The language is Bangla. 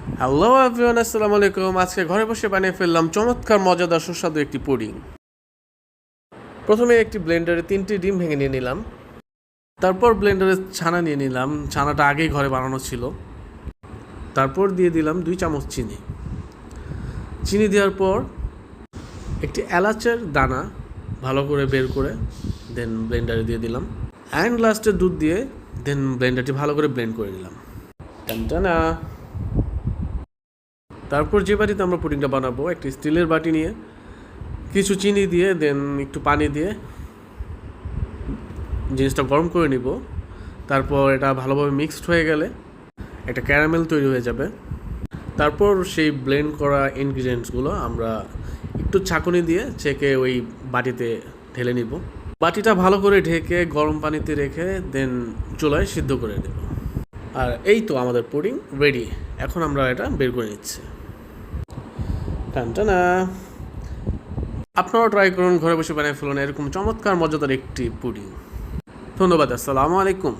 হ্যালো এভরিওয়ান, আসসালামু আলাইকুম। আজকে ঘরে বসে বানিয়ে ফেললাম চমৎকার মজাদার সুস্বাদু একটি পুডিং। প্রথমে একটি ব্লেন্ডারে 3টি ডিম ভেঙে নিয়ে নিলাম। তারপর ব্লেন্ডারে ছানা নিয়ে নিলাম, ছানাটা আগেই ঘরে বানানো ছিল। তারপর দিয়ে দিলাম 2 চামচ চিনি। চিনি দেওয়ার পর একটি এলাচের দানা ভালো করে বের করে দেন ব্লেন্ডারে দিয়ে দিলাম। অ্যান্ড লাস্টে দুধ দিয়ে দেন ব্লেন্ডারটি ভালো করে ব্লেন্ড করে নিলাম। টানটানা। তারপর যে বাটিতে আমরা পুডিংটা বানাবো, একটি স্টিলের বাটি নিয়ে কিছু চিনি দিয়ে দেন একটু পানি দিয়ে জিনিসটা গরম করে নিব। তারপর এটা ভালোভাবে মিক্সড হয়ে গেলে একটা ক্যারামেল তৈরি হয়ে যাবে। তারপর সেই ব্লেন্ড করা ইনগ্রিডিয়েন্টসগুলো আমরা একটু ছাঁকুনি দিয়ে ছেঁকে ওই বাটিতে ঢেলে নিব। বাটিটা ভালো করে ঢেকে গরম পানিতে রেখে দেন চুলায় সিদ্ধ করে নেব। আর এই তো আমাদের পুডিং রেডি। এখন আমরা এটা বের করে নিচ্ছি। টানটানা। আপনারাও ট্রাই করুন, ঘরে বসে বানিয়ে ফেলুন এরকম চমৎকার মজাদার একটি পুডিং। ধন্যবাদ। আসসালামু আলাইকুম।